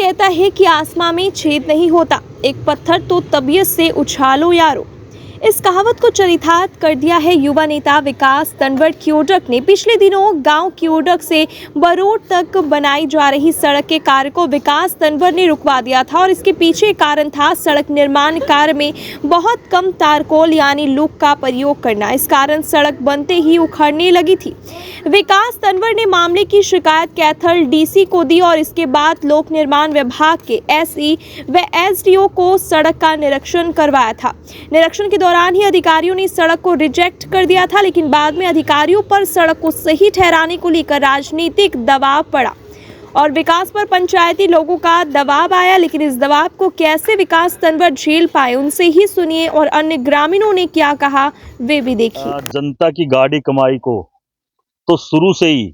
कहता है कि आसमां में छेद नहीं होता, एक पत्थर तो तबीयत से उछालो यारो। इस कहावत को चरितार्थ कर दिया है युवा नेता विकास तंवर कियोडक ने। पिछले दिनों गांव कियोडक से बरोड तक बनाई जा रही सड़क के कार्य को विकास तंवर ने रुकवा दिया था और इसके पीछे कारण था सड़क निर्माण कार्य में बहुत कम तारकोल यानी लूक का प्रयोग करना। इस कारण सड़क बनते ही उखड़ने लगी थी। विकास तंवर ने मामले की शिकायत कैथल डीसी को दी और इसके बाद लोक निर्माण विभाग के एसई व एसडीओ को सड़क का निरीक्षण करवाया था। निरीक्षण के दौरान ही अधिकारियों ने सड़क को रिजेक्ट कर दिया था, लेकिन बाद में अधिकारियों पर सड़क को सही ठहराने को लेकर राजनीतिक दबाव पड़ा और विकास पर पंचायती लोगों का दबाव आया। लेकिन इस दबाव को कैसे विकास तंवर झेल पाए, उनसे ही सुनिए और अन्य ग्रामीणों ने क्या कहा वे भी देखिए। जनता की गाड़ी कमाई को तो शुरू से ही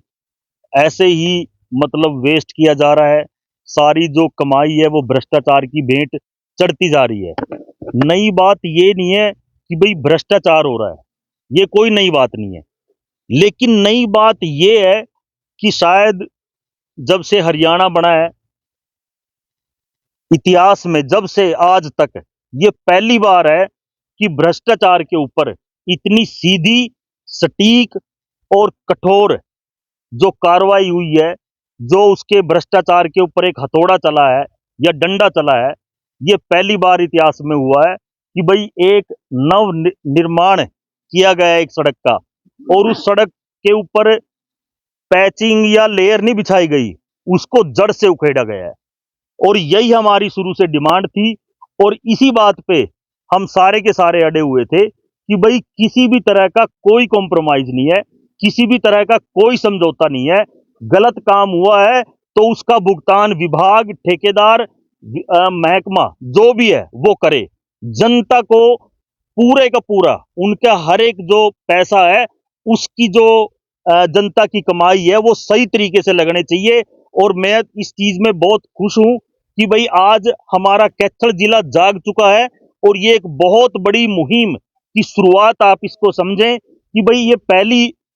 ऐसे ही मतलब वेस्ट किया जा रहा है। सारी जो कमाई है वो भ्रष्टाचार की भेंट चढ़ती जा रही है। नई बात ये नहीं है कि भाई भ्रष्टाचार हो रहा है, ये कोई नई बात नहीं है। लेकिन नई बात ये है कि शायद जब से हरियाणा बना है इतिहास में, जब से आज तक, ये पहली बार है कि भ्रष्टाचार के ऊपर इतनी सीधी, सटीक और कठोर जो कार्रवाई हुई है, जो उसके भ्रष्टाचार के ऊपर एक हथौड़ा चला है या डंडा चला है, ये पहली बार इतिहास में हुआ है कि भाई एक नव निर्माण किया गया है एक सड़क का और उस सड़क के ऊपर पैचिंग या लेयर नहीं बिछाई गई, उसको जड़ से उखेड़ा गया है। और यही हमारी शुरू से डिमांड थी और इसी बात पे हम सारे के सारे अड़े हुए थे कि भाई किसी भी तरह का कोई कॉम्प्रोमाइज नहीं है, किसी भी तरह का कोई समझौता नहीं है। गलत काम हुआ है तो उसका भुगतान विभाग, ठेकेदार, महकमा जो भी है वो करे। जनता को पूरे का पूरा उनका हर एक जो पैसा है उसकी जो जनता की कमाई है वो सही तरीके से लगने चाहिए। और मैं इस चीज में बहुत खुश हूं कि भाई आज हमारा कैथल जिला जाग चुका है और ये एक बहुत बड़ी मुहिम की शुरुआत आप इसको समझें कि भाई ये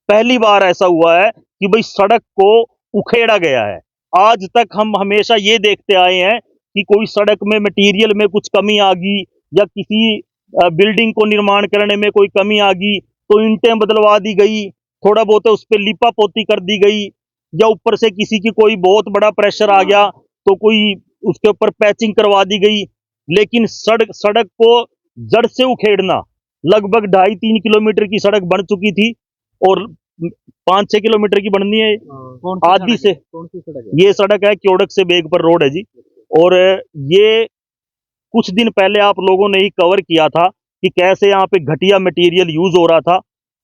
पहली बार ऐसा हुआ है कि भाई सड़क को उखेड़ा गया है। आज तक हम हमेशा ये देखते आए हैं कि कोई सड़क में मटेरियल में कुछ कमी आ गई या किसी बिल्डिंग को निर्माण करने में कोई कमी आ गई तो ईंटें बदलवा दी गई, थोड़ा बहुत उस पर लिपा पोती कर दी गई, या ऊपर से किसी की कोई बहुत बड़ा प्रेशर आ गया तो कोई उसके ऊपर पैचिंग करवा दी गई। लेकिन सड़क को जड़ से उखेड़ना, लगभग 2.5-3 किलोमीटर की सड़क बन चुकी थी और 5-6 किलोमीटर की बननी है आदि से। कौन सी सड़क है? ये सड़क है कियोडक से बेगपर रोड है जी। और ये कुछ दिन पहले आप लोगों ने ही कवर किया था कि कैसे यहाँ पे घटिया मटेरियल यूज हो रहा था।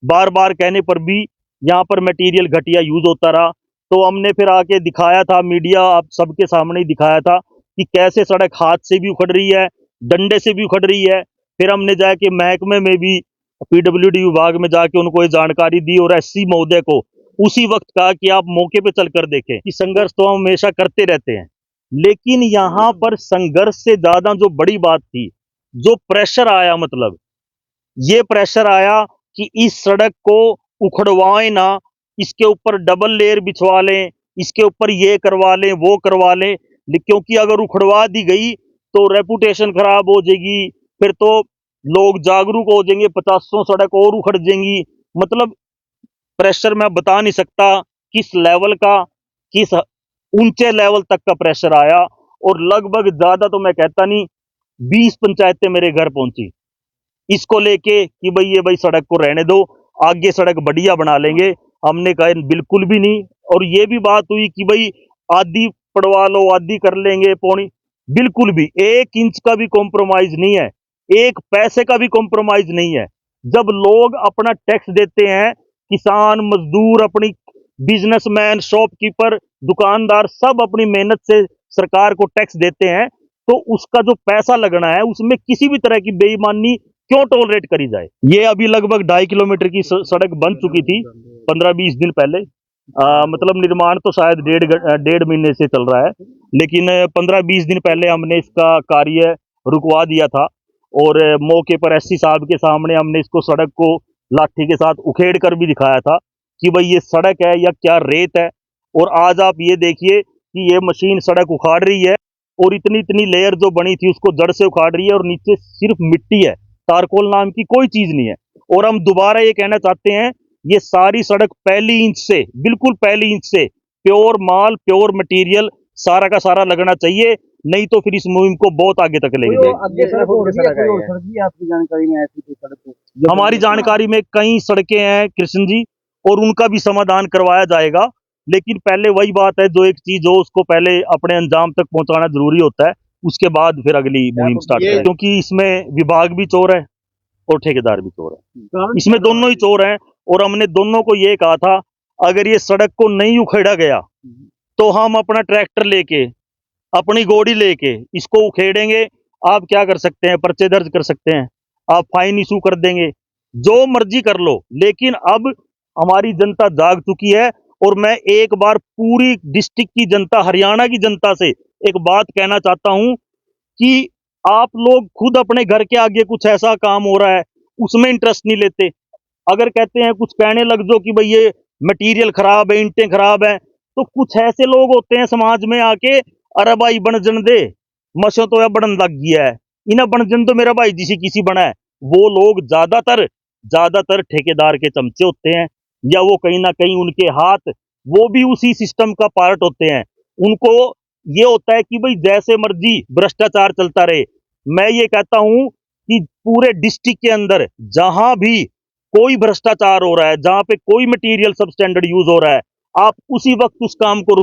बार बार कहने पर भी यहाँ पर मटेरियल घटिया यूज होता रहा, तो हमने फिर आके दिखाया था, मीडिया आप सबके सामने ही दिखाया था कि कैसे सड़क हाथ से भी उखड़ रही है, डंडे से भी उखड़ रही है। फिर हमने जाके महकमे में भी, पीडब्ल्यूडी विभाग में जाके उनको ये जानकारी दी और एससी महोदय को उसी वक्त कहा कि आप मौके पे चलकर देखें कि संघर्ष तो हम हमेशा करते रहते हैं। लेकिन यहाँ पर संघर्ष से ज्यादा जो बड़ी बात थी, जो प्रेशर आया, मतलब ये प्रेशर आया कि इस सड़क को उखड़वाएं ना, इसके ऊपर डबल लेयर बिछवा लें, इसके ऊपर ये करवा लें, वो करवा लें। क्योंकि अगर उखड़वा दी गई तो रेपुटेशन खराब हो जाएगी, फिर तो लोग जागरूक हो जाएंगे, 50 सड़क और उखड़ जाएंगी। मतलब प्रेशर मैं बता नहीं सकता किस लेवल का, किस ऊंचे लेवल तक का प्रेशर आया। और लगभग ज्यादा तो मैं कहता नहीं 20 पंचायतें मेरे घर पहुंची इसको लेके कि भाई ये भाई सड़क को रहने दो, आगे सड़क बढ़िया बना लेंगे। हमने कहा बिल्कुल भी नहीं। और ये भी बात हुई कि भाई आधी पड़वा लो, आधी कर लेंगे, पौनी, बिल्कुल भी 1 इंच का भी कॉम्प्रोमाइज नहीं है, 1 पैसे का भी कॉम्प्रोमाइज नहीं है। जब लोग अपना टैक्स देते हैं, किसान, मजदूर, अपनी बिजनेसमैन, शॉपकीपर, दुकानदार सब अपनी मेहनत से सरकार को टैक्स देते हैं, तो उसका जो पैसा लगना है उसमें किसी भी तरह की बेईमानी क्यों टॉलरेट करी जाए। ये अभी लगभग 2.5 किलोमीटर की सड़क बन चुकी थी 15-20 दिन पहले। मतलब निर्माण तो शायद डेढ़ महीने से चल रहा है, लेकिन 15-20 दिन पहले हमने इसका कार्य रुकवा दिया था और मौके पर एससी साहब के सामने हमने इसको, सड़क को लाठी के साथ उखेड़ कर भी दिखाया था कि भाई ये सड़क है या क्या रेत है। और आज आप ये देखिए कि ये मशीन सड़क उखाड़ रही है। और इतनी इतनी लेयर जो बनी थी उसको जड़ से उखाड़ रही है और नीचे सिर्फ मिट्टी है, तारकोल नाम की कोई चीज नहीं है। और हम दोबारा ये कहना चाहते हैं, ये सारी सड़क पहली इंच से, बिल्कुल पहली इंच से प्योर माल, प्योर मटेरियल सारा का सारा लगना चाहिए, नहीं तो फिर इस मुहिम को बहुत आगे तक लेके जाएगी। आपकी जानकारी में ऐसी कोई सड़क हमारी जानकारी में कई सड़कें हैं कृष्ण जी, और उनका भी समाधान करवाया जाएगा, लेकिन पहले वही बात है, जो एक चीज हो उसको पहले अपने अंजाम तक पहुंचाना जरूरी होता है, उसके बाद फिर अगली मुहिम स्टार्ट करें, क्योंकि इसमें विभाग भी चोर है और ठेकेदार भी चोर है, इसमें दोनों ही चोर हैं। और हमने दोनों को ये कहा था, अगर ये सड़क को नहीं उखेड़ा गया तो हम अपना ट्रैक्टर लेके, अपनी गोड़ी लेके इसको उखेड़ेंगे। आप क्या कर सकते हैं, पर्चे दर्ज कर सकते हैं, आप फाइन इशू कर देंगे, जो मर्जी कर लो, लेकिन अब हमारी जनता जाग चुकी है। और मैं एक बार पूरी डिस्ट्रिक्ट की जनता, हरियाणा की जनता से एक बात कहना चाहता हूं कि आप लोग खुद अपने घर के आगे कुछ ऐसा काम हो रहा है उसमें इंटरेस्ट नहीं लेते। अगर कहते हैं कुछ कहने लग जाओ कि भाई ये मटेरियल खराब है, ईंटें खराब है, तो कुछ ऐसे लोग होते हैं समाज में आके, अरे भाई बनजन दे मसो तो या बनन लग गया है, इन्हें बनजन तो मेरा भाई जिसी किसी बना है। वो लोग ज्यादातर ठेकेदार के चमचे होते हैं, या वो कहीं ना कहीं उनके हाथ वो भी उसी सिस्टम का पार्ट होते हैं। उनको ये होता है कि भाई जैसे मर्जी भ्रष्टाचार चलता रहे। मैं ये कहता हूं कि पूरे डिस्ट्रिक्ट के अंदर जहां भी कोई भ्रष्टाचार हो रहा है, जहां पे कोई मटेरियल सब स्टैंडर्ड यूज हो रहा है, आप उसी वक्त उस काम को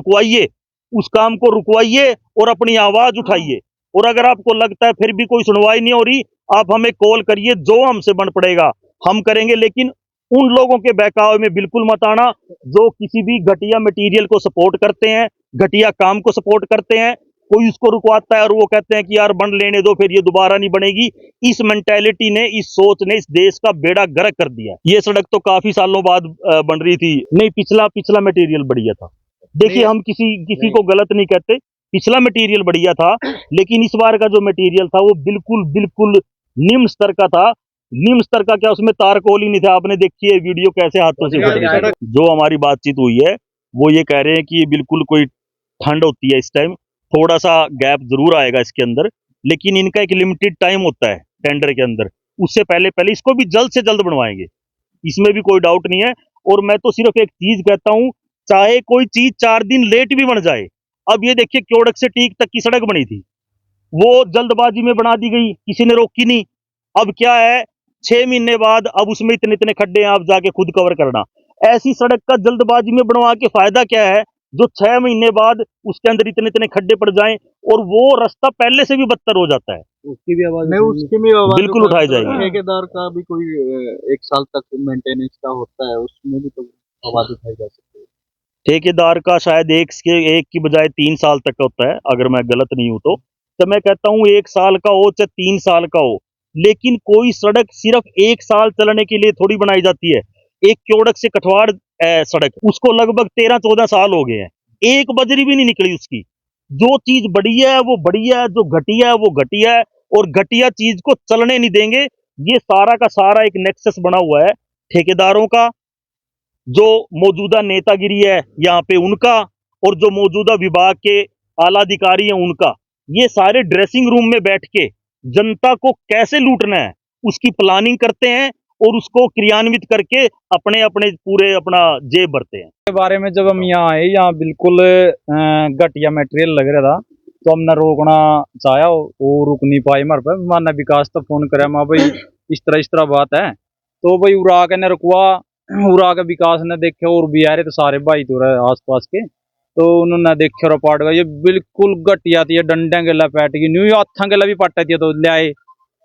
रुकवाइए और अपनी आवाज उठाइए। और अगर आपको लगता है फिर भी कोई सुनवाई नहीं हो रही, आप हमें कॉल करिए, जो हमसे बन पड़ेगा हम करेंगे, लेकिन उन लोगों के बहकावे में बिल्कुल मत आना जो किसी भी घटिया मटेरियल को सपोर्ट करते हैं, घटिया काम को सपोर्ट करते हैं। कोई उसको रुकवाता है और वो कहते हैं कि यार बन लेने दो, फिर ये दोबारा नहीं बनेगी। इस मेंटेलिटी ने, इस सोच ने इस देश का बेड़ा गर्क कर दिया। ये सड़क तो काफी सालों बाद बन रही थी, नहीं पिछला मटेरियल बढ़िया था। देखिए, हम किसी को गलत नहीं कहते, पिछला मटेरियल बढ़िया था, लेकिन इस बार का जो मटेरियल था वो बिल्कुल निम्न स्तर का था। निम्न स्तर का क्या, उसमें तारकोल ही नहीं था। आपने देखी है वीडियो कैसे हाथों से फट गई। जो हमारी बातचीत हुई है वो ये कह रहे हैं कि ये बिल्कुल कोई ठंड होती है इस टाइम, थोड़ा सा गैप जरूर आएगा इसके अंदर, लेकिन इनका एक लिमिटेड टाइम होता है टेंडर के अंदर, उससे पहले इसको भी जल्द से जल्द बनवाएंगे, इसमें भी कोई डाउट नहीं है। और मैं तो सिर्फ एक चीज कहता हूं, चाहे कोई चीज 4 दिन लेट भी बन जाए। अब ये देखिए, क्योड़क से टीक तक की सड़क बनी थी, वो जल्दबाजी में बना दी गई, किसी ने रोकी नहीं। अब क्या है, 6 महीने बाद अब उसमें इतने इतने खड्डे हैं, आप जाके खुद कवर करना। ऐसी सड़क का जल्दबाजी में बनवा के फायदा क्या है, जो 6 महीने बाद उसके अंदर इतने इतने खड्डे पड़ जाएं और वो रास्ता पहले से भी बदतर हो जाता है। उसकी भी आवाज बिल्कुल उठाए जाएंगे। ठेकेदार का भी कोई 1 साल तक मेंटेनेंस का होता है, उसमें भी तो आवाज उठाई जा सकती है। ठेकेदार का शायद एक की बजाय 3 साल तक का होता है, अगर मैं गलत नहीं हूं तो मैं कहता हूं 1 साल का हो चाहे 3 साल का हो, लेकिन कोई सड़क सिर्फ 1 साल चलने के लिए थोड़ी बनाई जाती है। एक क्योड़क से कठवाड़ सड़क, उसको लगभग 13-14 साल हो गए हैं, एक बजरी भी नहीं निकली उसकी। जो चीज बढ़िया है वो बढ़िया है, जो घटिया है वो घटिया है, और घटिया चीज को चलने नहीं देंगे। ये सारा का सारा एक नेक्सस बना हुआ है ठेकेदारों का, जो मौजूदा नेतागिरी है यहाँ पे उनका, और जो मौजूदा विभाग के आला अधिकारी हैं उनका। ये सारे ड्रेसिंग रूम में बैठ के जनता को कैसे लूटना है उसकी प्लानिंग करते हैं, और उसको क्रियान्वित करके अपने अपने पूरे अपना जेब भरते हैं। के बारे में जब हम यहाँ आए, यहाँ बिल्कुल घटिया मटेरियल लग रहा था, तो हमने रोकना चाहा, वो रुक नहीं पाए हमारे पे। माना विकास तो फोन करे, माँ भाई इस तरह बात है, तो भाई उड़ा के ने रुकवा, उड़ा के विकास ने देखे, और भी आ रहे तो सारे भाई तो रहे आस पास के, तो उन्होंने देखे और पाट गया। ये बिल्कुल घटिया थी, डंडे के पैट गई, न्यू हाथा के भी पट्टा थी, तो ले आए।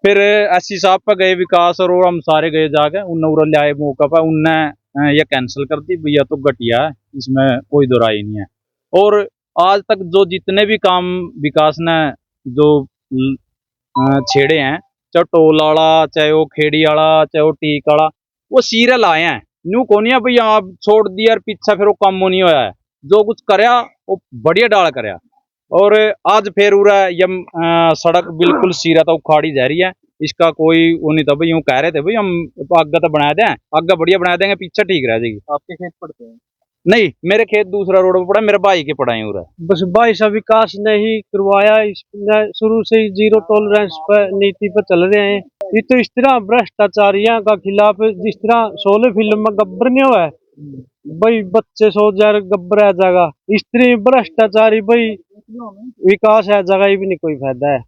फिर एससी साहब पे गए विकास, और हम सारे गए जाके, उन्हें उरा ले आए मौका पर, उनने ये कैंसिल कर दी, भैया तो घटिया है, इसमें कोई दोराई नहीं है। और आज तक जो जितने भी काम विकास ने जो छेड़े हैं, चाहे टोल वाला, चाहे वो खेड़ी वाला, चाहे वो टीक वाला, वो सीरियल आए हैं। न्यू कोनिया भैया आप छोड़ दिया और पीछा फिर वो काम नहीं होया है। जो कुछ करया वो बढ़िया डाल करया, और आज फिर उरा ये सड़क बिल्कुल सीरा तो उखाड़ी जा रही है। इसका कोई वो नहीं था भाई, यूं कह रहे थे भाई हम आगे तो बना दें, आगे बढ़िया बना देंगे, पीछे ठीक रह जाएगी। आपके खेत पड़ते हैं? नहीं, मेरे खेत दूसरा रोड पे पड़ा, मेरे भाई के पड़ा है उरा। बस भाई सा विकास नहीं करवाया, इसने शुरू से ही जीरो टॉलरेंस पर नीति पर चल रहे हैं। ये तो इस तरह भ्रष्टाचारियों का खिलाफ, जिस तरह 16 फिल्म में गब्बर नहीं हुआ है भाई, बच्चे सो जाए गब्बर आ जाएगा, इस तरह भ्रष्टाचारी भाई विकास आ जाएगा, ये भी नहीं कोई फायदा है।